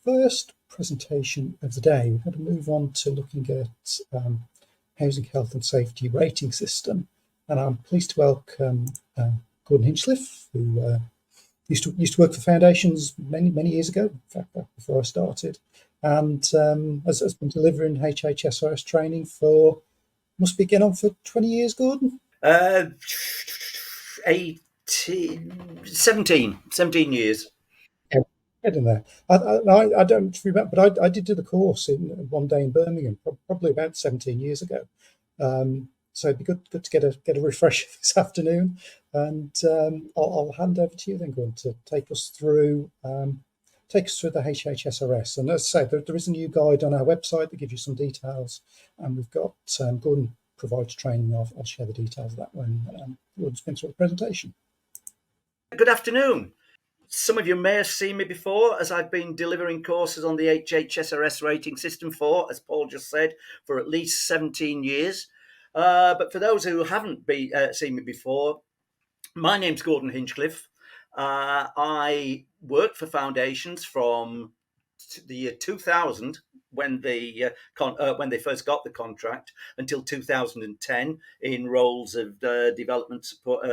first presentation of the day, we're going to move on to looking at housing health and safety rating system. And I'm pleased to welcome Gordon Hinchcliffe, who used to work for Foundations many years ago, in fact, back before I started, and has been delivering HHSRS training for, must be getting on for 20 years, Gordon? 17 years. Get in there. I don't remember, but I did do the course in one day in Birmingham, probably about 17 years ago. So it'd be good to get a refresher this afternoon, and I'll hand over to you then, Gordon, to take us through the HHSRS. And as I say, there is a new guide on our website that gives you some details, and we've got Gordon provides training. I'll share the details of that when Gordon's been through the presentation. Good afternoon. Some of you may have seen me before, as I've been delivering courses on the HHSRS rating system for, as Paul just said, for at least 17 years. But for those who haven't seen me before, my name's Gordon Hinchcliffe. I worked for Foundations from the year 2000, when they first got the contract, until 2010 in roles of development support,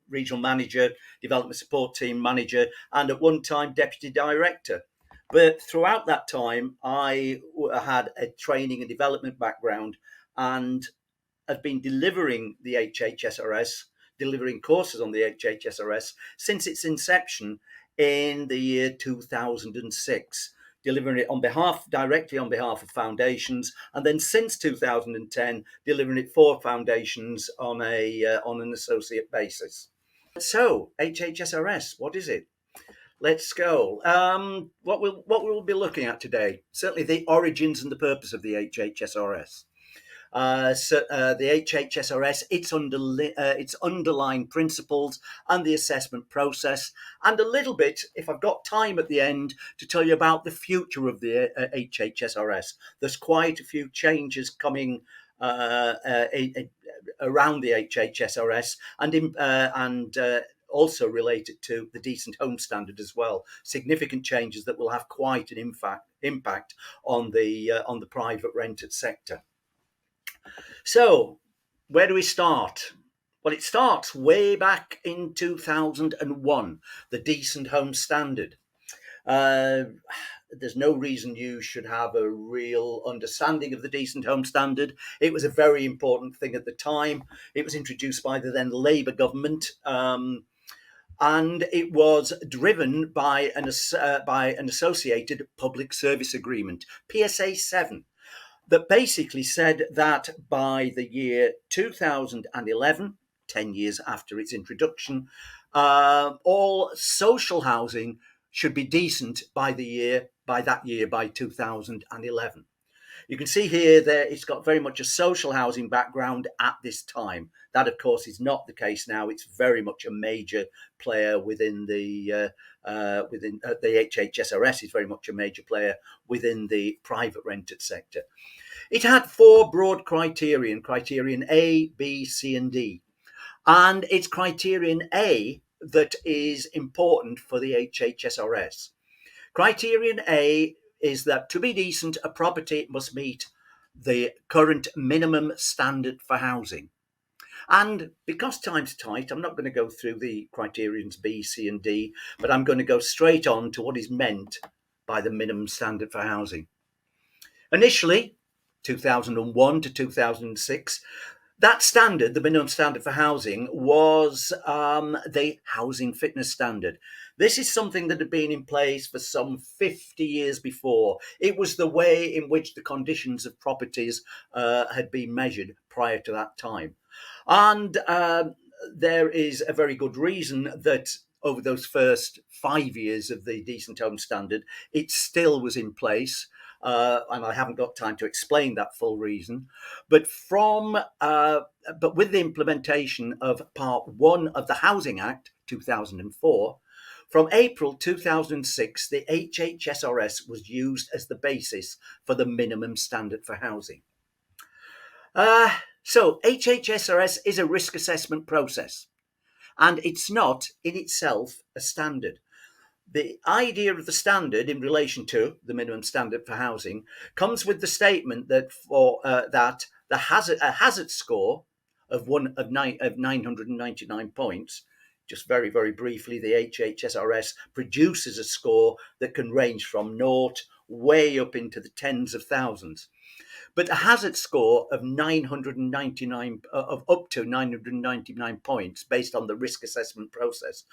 regional manager, development support team manager, and at one time deputy director. But throughout that time, I had a training and development background and have been delivering the HHSRS, delivering courses on the HHSRS since its inception in the year 2006. Delivering it directly on behalf of Foundations, and then since 2010, delivering it for Foundations on an associate basis. So, HHSRS, what is it? Let's go. What we'll be looking at today, certainly the origins and the purpose of the HHSRS. The HHSRS, its underlying principles and the assessment process, and a little bit, if I've got time at the end, to tell you about the future of the HHSRS. There's quite a few changes coming around the HHSRS, and also related to the Decent Home Standard as well. Significant changes that will have quite an impact on the private rented sector. So, where do we start? Well, it starts way back in 2001, the Decent Home Standard. There's no reason you should have a real understanding of the Decent Home Standard. It was a very important thing at the time. It was introduced by the then Labour government, and it was driven by an associated public service agreement, PSA 7. That basically said that by the year 2011, 10 years after its introduction, all social housing should be decent by 2011. You can see here that it's got very much a social housing background at this time. That, of course, is not the case now. It's very much a major player within the HHSRS. Is very much a major player within the private rented sector. It had four broad criterion A, B, C, and D. And it's criterion A that is important for the HHSRS. Criterion A is that to be decent, a property must meet the current minimum standard for housing. And because time's tight, I'm not going to go through the criterions B, C, and D, but I'm going to go straight on to what is meant by the minimum standard for housing. Initially, 2001 to 2006, that standard, the minimum standard for housing, was the Housing Fitness Standard. This is something that had been in place for some 50 years before. It was the way in which the conditions of properties had been measured prior to that time. And there is a very good reason that over those first 5 years of the Decent Home Standard, it still was in place. And I haven't got time to explain that full reason. But with the implementation of Part 1 of the Housing Act, 2004, from April 2006, the HHSRS was used as the basis for the minimum standard for housing. So HHSRS is a risk assessment process, and it's not in itself a standard. The idea of the standard in relation to the minimum standard for housing comes with the statement that the hazard score of 999 points. Just very briefly, the HHSRS produces a score that can range from naught way up into the tens of thousands. But a hazard score of 999 of up to 999 points based on the risk assessment process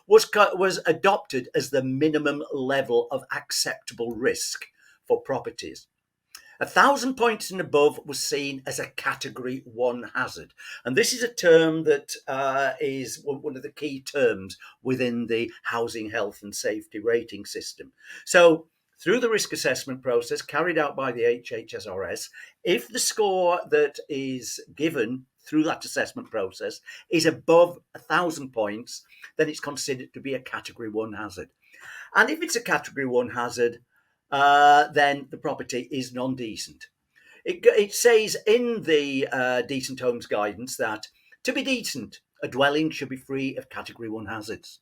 was adopted as the minimum level of acceptable risk for properties. 1,000 points and above was seen as a category 1 hazard. And this is a term that is one of the key terms within the housing health and safety rating system. So through the risk assessment process carried out by the HHSRS, if the score that is given through that assessment process is above 1,000 points, then it's considered to be a category 1 hazard. And if it's a category 1 hazard, then the property is non-decent. It says in the Decent Homes Guidance that to be decent, a dwelling should be free of category 1 hazards.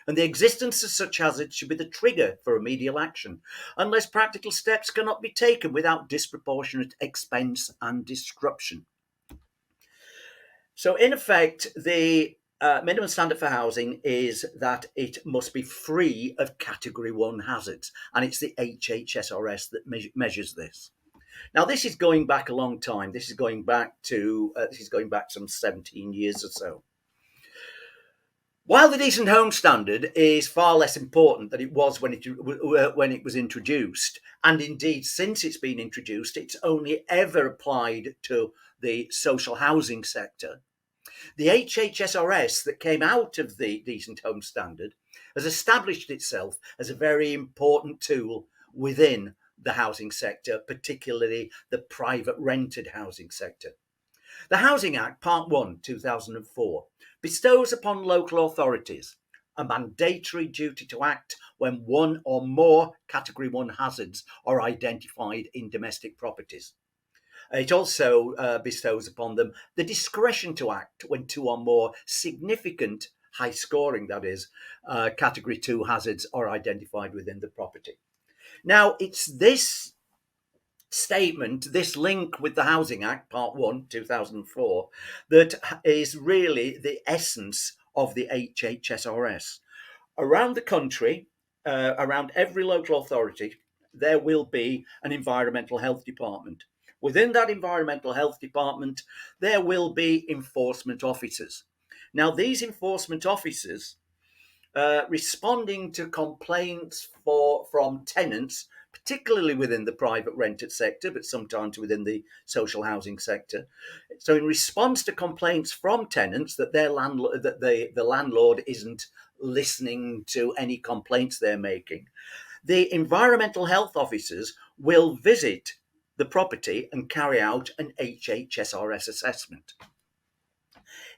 And the existence of such hazards should be the trigger for remedial action, unless practical steps cannot be taken without disproportionate expense and disruption. So in effect, the minimum standard for housing is that it must be free of category 1 hazards, and it's the HHSRS that measures this. Now, this is going back a long time. This is going back some 17 years or so. While the Decent Home Standard is far less important than it was when it was introduced, and indeed since it's been introduced, it's only ever applied to the social housing sector. The HHSRS that came out of the Decent Home Standard has established itself as a very important tool within the housing sector, particularly the private rented housing sector. The Housing Act, Part 1, 2004, bestows upon local authorities a mandatory duty to act when one or more category 1 hazards are identified in domestic properties. It also bestows upon them the discretion to act when 2 or more significant, high scoring, that is, category 2 hazards are identified within the property. Now, it's this statement, this link with the Housing Act, Part 1, 2004, that is really the essence of the HHSRS. Around the country, around every local authority, there will be an environmental health department. Within that environmental health department, there will be enforcement officers. Now, these enforcement officers, responding to complaints from tenants, particularly within the private rented sector, but sometimes within the social housing sector. So in response to complaints from tenants that the landlord isn't listening to any complaints they're making, the environmental health officers will visit the property and carry out an HHSRS assessment.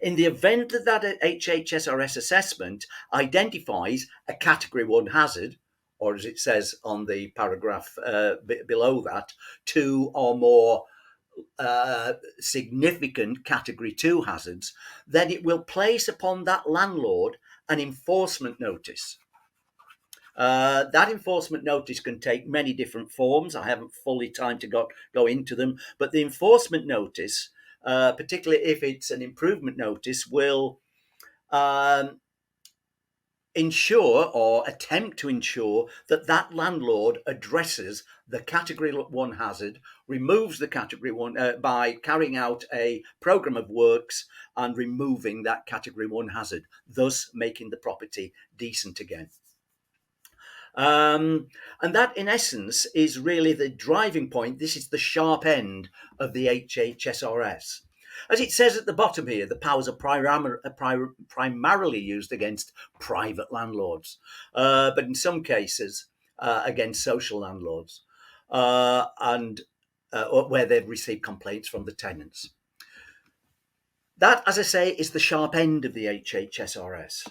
In the event that that HHSRS assessment identifies a category 1 hazard, or as it says on the paragraph below that, 2 or more significant category 2 hazards, then it will place upon that landlord an enforcement notice. That enforcement notice can take many different forms. I haven't fully time to go into them, but the enforcement notice, particularly if it's an improvement notice, will ensure or attempt to ensure that that landlord addresses the category 1 hazard, removes the category 1 by carrying out a program of works and removing that category 1 hazard, thus making the property decent again. And that, in essence, is really the driving point. This is the sharp end of the HHSRS. As it says at the bottom here, the powers are primarily used against private landlords, but in some cases against social landlords, and where they've received complaints from the tenants. That, as I say, is the sharp end of the HHSRS.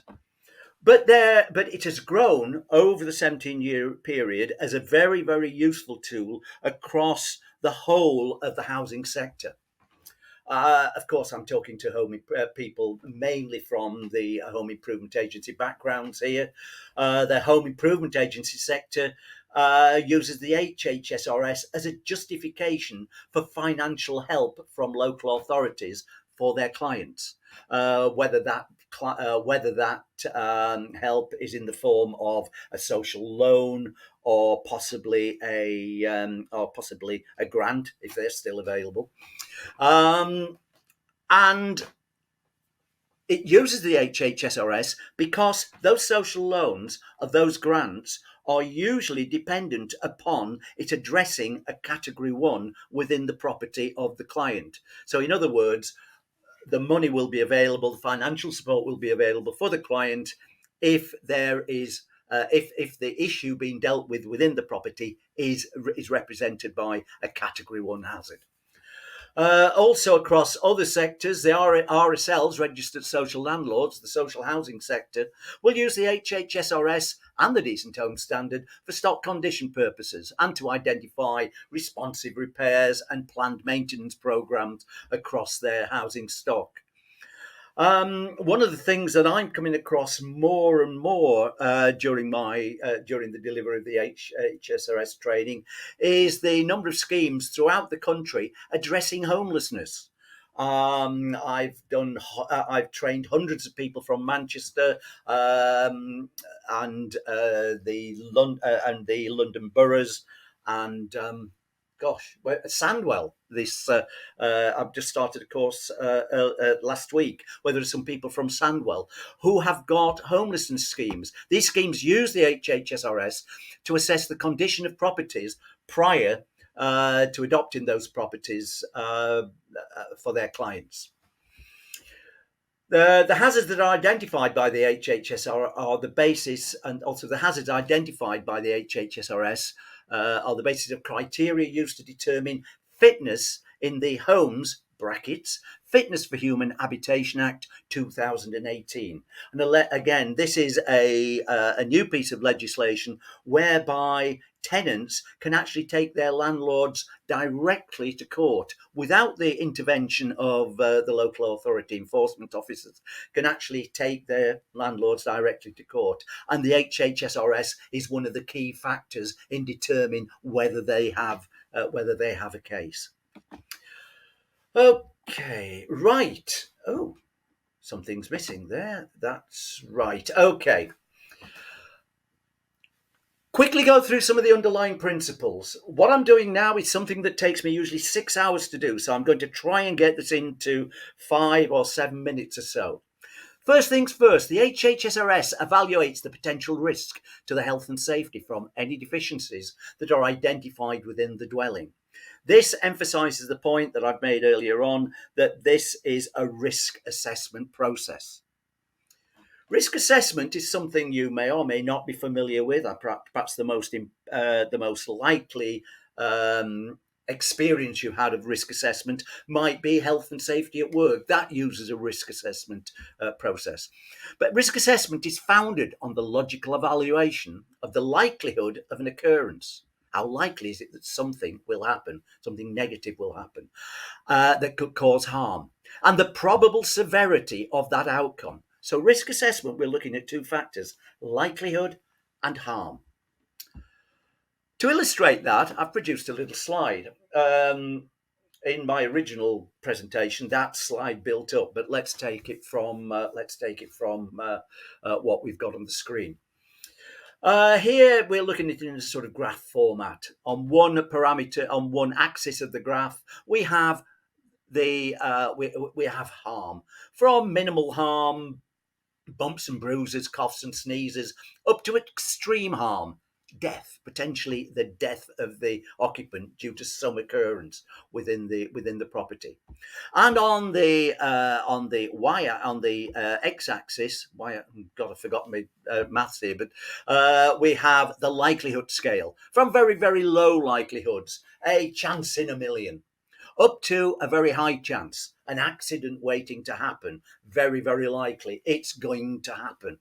But it has grown over the 17-year period as a very useful tool across the whole of the housing sector. Of course, I'm talking to people mainly from the home improvement agency backgrounds here. The home improvement agency sector uses the HHSRS as a justification for financial help from local authorities for their clients, whether that help is in the form of a social loan or possibly a grant if they're still available. And it uses the HHSRS because those social loans or those grants are usually dependent upon it addressing a category 1 within the property of the client. So in other words, the money will be available, the financial support will be available for the client if there is if the issue being dealt with within the property is represented by a category 1 hazard. Also across other sectors, the RSLs, registered social landlords, the social housing sector, will use the HHSRS and the Decent Home Standard for stock condition purposes and to identify responsive repairs and planned maintenance programs across their housing stock. One of the things that I'm coming across more and more during the delivery of the HSRS training is the number of schemes throughout the country addressing homelessness. I've trained hundreds of people from Manchester and the London boroughs and Sandwell. I've just started a course last week where there are some people from Sandwell who have got homelessness schemes. These schemes use the HHSRS to assess the condition of properties prior to adopting those properties for their clients. The hazards that are identified by the HHSR are the basis, and also the hazards identified by the HHSRS are the basis of criteria used to determine fitness in the Homes Fitness for Human Habitation Act 2018. And again, this is a new piece of legislation whereby tenants can actually take their landlords directly to court without the intervention of the local authority. Enforcement officers can actually take their landlords directly to court, and the HHSRS is one of the key factors in determining whether they have a case. Okay, right. Oh, something's missing there. That's right. Okay. Quickly go through some of the underlying principles. What I'm doing now is something that takes me usually 6 hours to do, so I'm going to try and get this into 5 or 7 minutes or so. First things first, the HHSRS evaluates the potential risk to the health and safety from any deficiencies that are identified within the dwelling. This emphasises the point that I've made earlier on, that this is a risk assessment process. Risk assessment is something you may or may not be familiar with. Perhaps the most likely experience you've had of risk assessment might be health and safety at work. That uses a risk assessment process. But risk assessment is founded on the logical evaluation of the likelihood of an occurrence. How likely is it that something will happen, something negative will happen, that could cause harm, and the probable severity of that outcome. So risk assessment, we're looking at two factors, likelihood and harm. To illustrate that, I've produced a little slide. In my original presentation, that slide built up, but let's take it from what we've got on the screen. Here we're looking at it in a sort of graph format. On one parameter, on one axis of the graph, we have we have harm, from minimal harm, bumps and bruises, coughs and sneezes, up to extreme harm, death, potentially the death of the occupant due to some occurrence within the property. And on the x-axis, God, I've forgotten my maths here, but we have the likelihood scale, from very, very low likelihoods, a chance in a million, up to a very high chance, an accident waiting to happen, very, very likely, it's going to happen.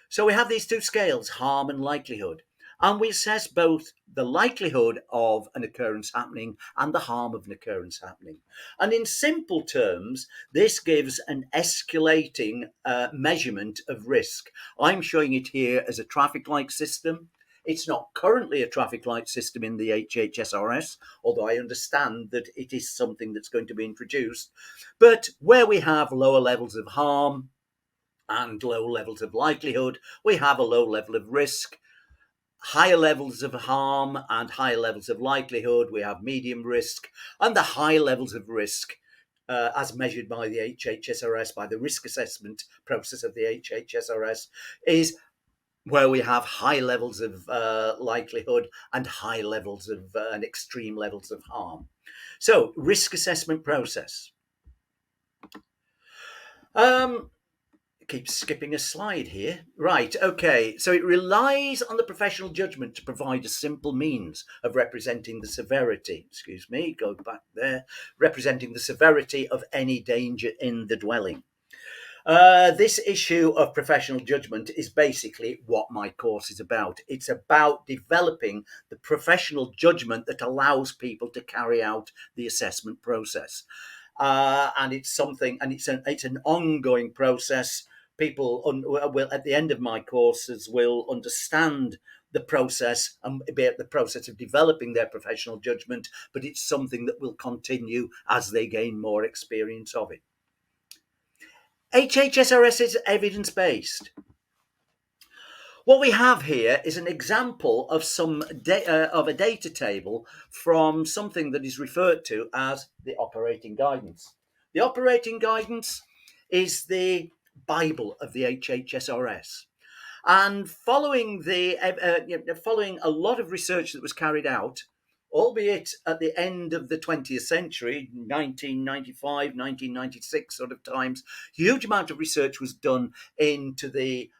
So we have these two scales, harm and likelihood. And we assess both the likelihood of an occurrence happening and the harm of an occurrence happening. And in simple terms, this gives an escalating measurement of risk. I'm showing it here as a traffic light system. It's not currently a traffic light system in the HHSRS, although I understand that it is something that's going to be introduced. But where we have lower levels of harm and low levels of likelihood, we have a low level of risk. Higher levels of harm and higher levels of likelihood, we have medium risk. And the high levels of risk, as measured by the HHSRS, by the risk assessment process of the HHSRS, is where we have high levels of likelihood and high levels of and extreme levels of harm. So, risk assessment process. Keep skipping a slide here. Right, okay. So it relies on the professional judgment to provide a simple means of representing the severity, excuse me, go back there, representing the severity of any danger in the dwelling. This issue of professional judgment is basically what my course is about. It's about developing the professional judgment that allows people to carry out the assessment process. And it's something, and it's an ongoing process. People will, at the end of my courses, will understand the process and be at the process of developing their professional judgment, but it's something that will continue as they gain more experience of it. HHSRS is evidence-based. What we have here is an example of of a data table from something that is referred to as the operating guidance. The operating guidance is the Bible of the HHSRS. And following following a lot of research that was carried out, albeit at the end of the 20th century, 1995, 1996 sort of times, huge amount of research was done into the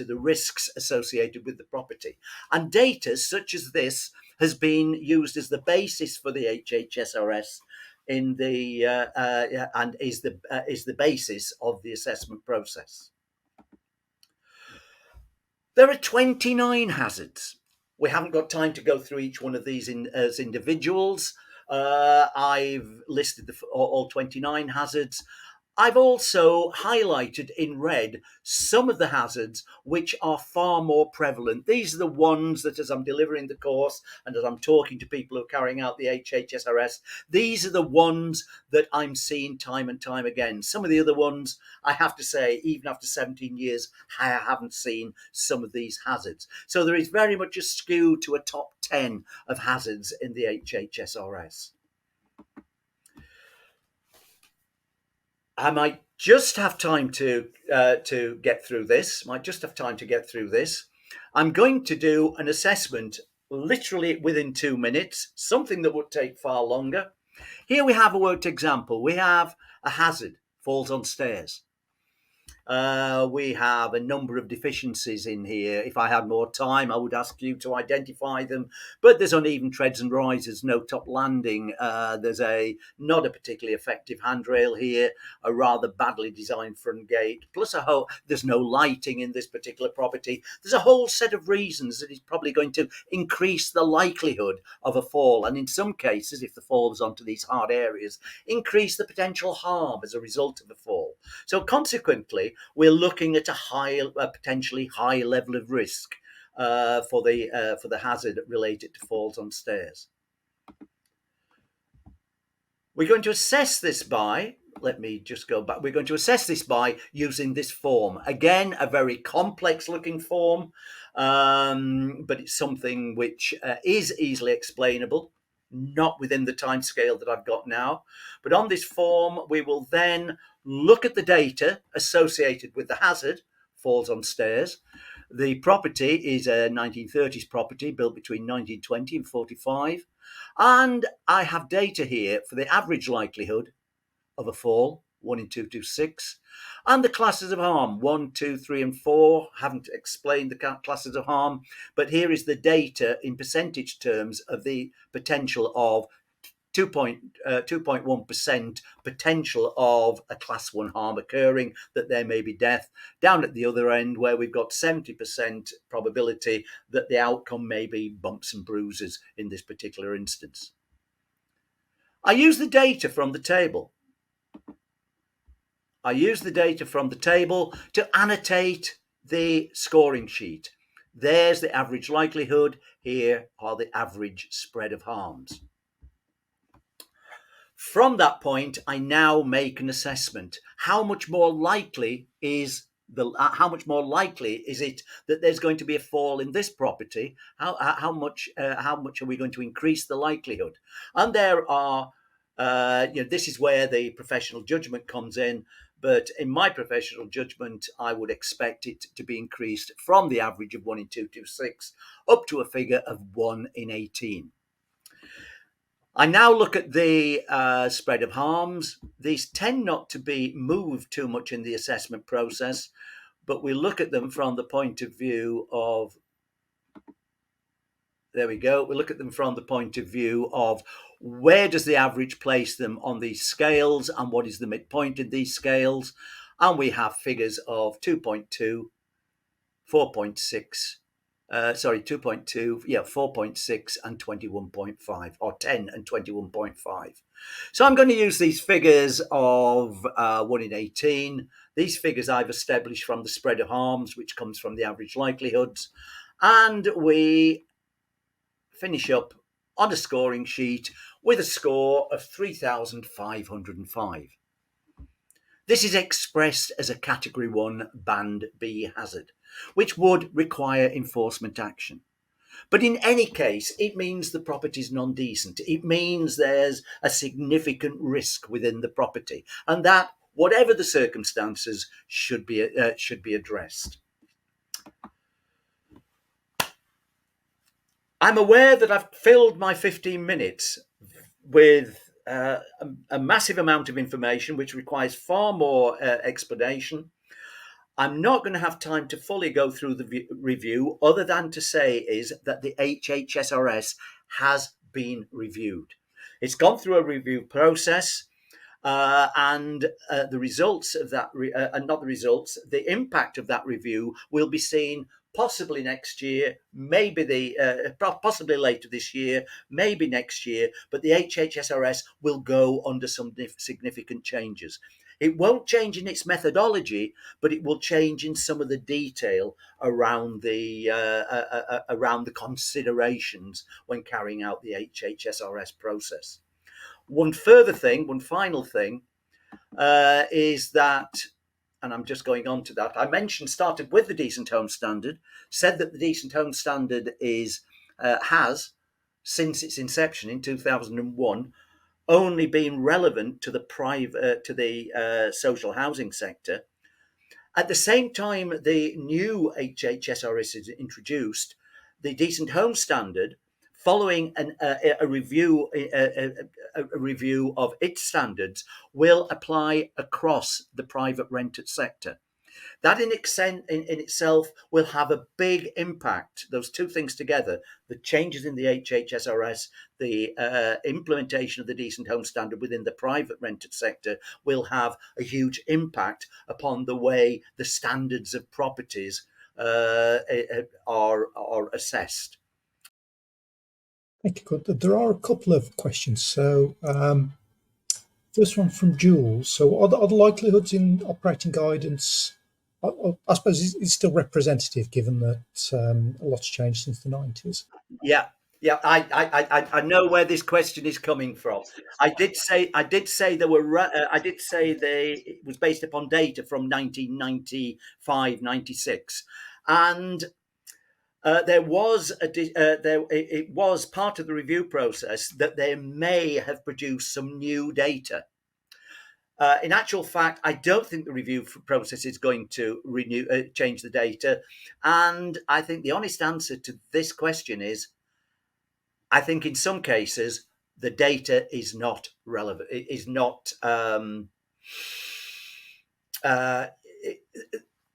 risks associated with the property. And data such as this has been used as the basis for the HHSRS in the and is the basis of the assessment process. There are 29 hazards. We haven't got time to go through each one of these as individuals. I've listed all 29 hazards. I've also highlighted in red some of the hazards which are far more prevalent. These are the ones that, as I'm delivering the course and as I'm talking to people who are carrying out the HHSRS, these are the ones that I'm seeing time and time again. Some of the other ones, I have to say, even after 17 years, I haven't seen some of these hazards. So there is very much a skew to a top 10 of hazards in the HHSRS. I might just have time to get through this. I'm going to do an assessment literally within 2 minutes, something that would take far longer. Here we have a worked example. We have a hazard, falls on stairs. We have a number of deficiencies in here. If I had more time, I would ask you to identify them. But there's uneven treads and rises, no top landing. There's not a particularly effective handrail here, a rather badly designed front gate, plus there's no lighting in this particular property. There's a whole set of reasons that is probably going to increase the likelihood of a fall. And in some cases, if the fall is onto these hard areas, increase the potential harm as a result of a fall. So consequently, we're looking at a potentially high level of risk for the hazard related to falls on stairs. We're going to assess this by, let me just go back. We're going to assess this by using this form. Again, a very complex looking form, but it's something which is easily explainable, not within the time scale that I've got now. But on this form, we will then look at the data associated with the hazard, falls on stairs. The property is a 1930s property built between 1920 and 45. And I have data here for the average likelihood of a fall, 1 in 226, and the classes of harm, 1, 2, 3, and 4. Haven't explained the classes of harm, but here is the data in percentage terms of the potential of 2.1% potential of a class 1 harm occurring, that there may be death, down at the other end where we've got 70% probability that the outcome may be bumps and bruises in this particular instance. I use the data from the table. To annotate the scoring sheet. There's the average likelihood. Here are the average spread of harms. From that point, I now make an assessment. How much more likely is it that there's going to be a fall in this property? How much are we going to increase the likelihood? And there are, this is where the professional judgment comes in. But in my professional judgment, I would expect it to be increased from the average of 1 in 226 up to a figure of 1 in 18. I now look at the spread of harms. These tend not to be moved too much in the assessment process, but we look at them from the point of view of, we look at them from the point of view of where does the average place them on these scales and what is the midpoint in these scales. And we have figures of 2.2, 4.6, 2.2, 4.6 and 21.5, or 10 and 21.5. So I'm going to use these figures of 1 in 18. These figures I've established from the spread of harms, which comes from the average likelihoods. And we finish up on a scoring sheet with a score of 3,505. This is expressed as a Category 1 Band B hazard, which would require enforcement action. But in any case, it means the property is non-decent. It means there's a significant risk within the property, and that, whatever the circumstances, should be addressed. I'm aware that I've filled my 15 minutes with a massive amount of information, which requires far more explanation. I'm not going to have time to fully go through the review, other than to say is that the HHSRS has been reviewed. It's gone through a review process, and the results of that, the impact of that review will be seen possibly next year, possibly later this year, maybe next year, but the HHSRS will go under some significant changes. It won't change in its methodology, but it will change in some of the detail around the considerations when carrying out the HHSRS process. One final thing is that, and I'm just going on to that, started with the Decent Home Standard, said that the Decent Home Standard has, since its inception in 2001, only been relevant to the social housing sector. At the same time the new HHSRS is introduced, the Decent Home Standard, following a review of its standards, will apply across the private rented sector. That in itself will have a big impact. Those two things together, the changes in the HHSRS, the implementation of the Decent Home Standard within the private rented sector, will have a huge impact upon the way the standards of properties are assessed. Thank you. Good. There are a couple of questions. So, first one from Jules. So, are the likelihoods in operating guidance? I suppose it's still representative, given that a lot's changed since the 90s. Yeah, I know where this question is coming from. I did say it was based upon data from 1995, 96, and it was part of the review process that they may have produced some new data. In actual fact, I don't think the review process is going to change the data, and I think the honest answer to this question is, I think in some cases the data is not relevant. It is not.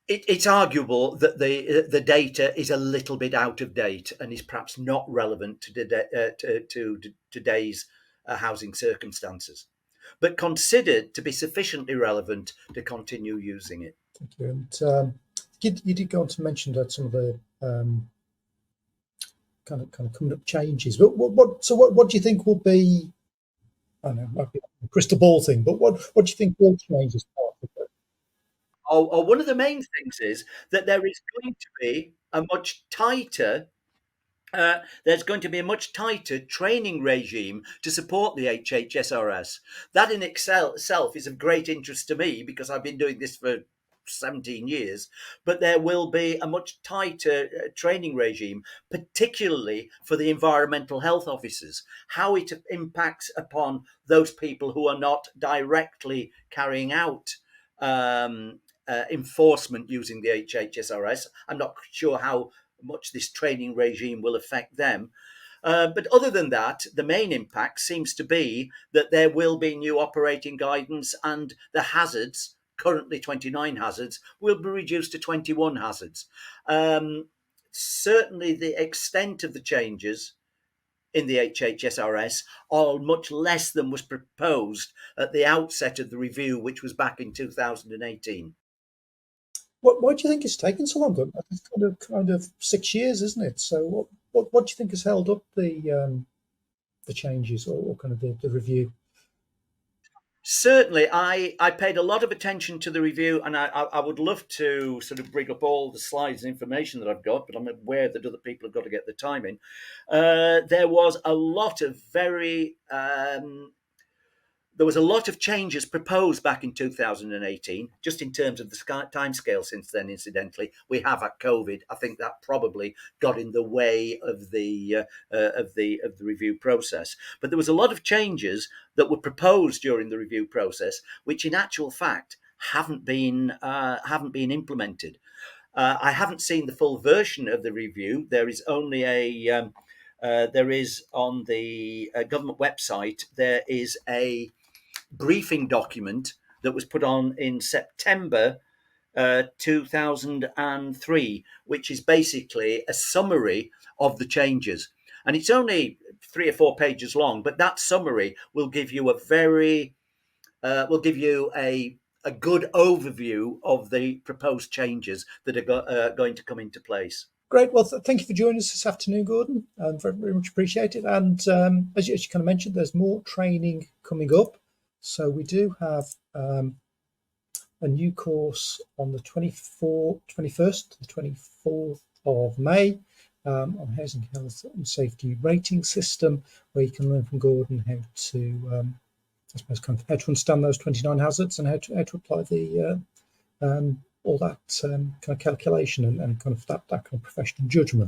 It's arguable that the data is a little bit out of date and is perhaps not relevant to today's housing circumstances, but considered to be sufficiently relevant to continue using it. Thank you. And you did go on to mention that some of the kind of coming up changes. But what do you think will be? I don't know, might be a crystal ball thing, but what do you think will change as part of it? One of the main things is that there is going to be a much tighter there's going to be a much tighter training regime to support the HHSRS. That in itself is of great interest to me because I've been doing this for 17 years, but there will be a much tighter training regime, particularly for the environmental health officers, how it impacts upon those people who are not directly carrying out enforcement using the HHSRS. I'm not sure how much this training regime will affect them. But other than that, the main impact seems to be that there will be new operating guidance and the hazards, currently 29 hazards, will be reduced to 21 hazards. Certainly the extent of the changes in the HHSRS are much less than was proposed at the outset of the review, which was back in 2018. Why do you think it's taken so long? It's kind of 6 years, isn't it? So what do you think has held up the changes or kind of the review? Certainly, I paid a lot of attention to the review, and I would love to sort of bring up all the slides and information that I've got, but I'm aware that other people have got to get the time in. There was a lot of there was a lot of changes proposed back in 2018, just in terms of the timescale since then, incidentally. We have had COVID. I think that probably got in the way of the review process. But there was a lot of changes that were proposed during the review process, which in actual fact haven't been implemented. I haven't seen the full version of the review. There is only there is on the government website, there is a briefing document that was put on in September 2003, which is basically a summary of the changes. And it's only 3 or 4 pages long, but that summary will give you a good overview of the proposed changes that are going to come into place. Great. Well, thank you for joining us this afternoon, Gordon. Very, very much appreciate it. And as you kind of mentioned, there's more training coming up. So we do have a new course on the 21st to the 24th of May on housing health and safety rating system, where you can learn from Gordon how to, I suppose, kind of how to understand those 29 hazards and how to apply the all that kind of calculation and kind of that kind of professional judgment.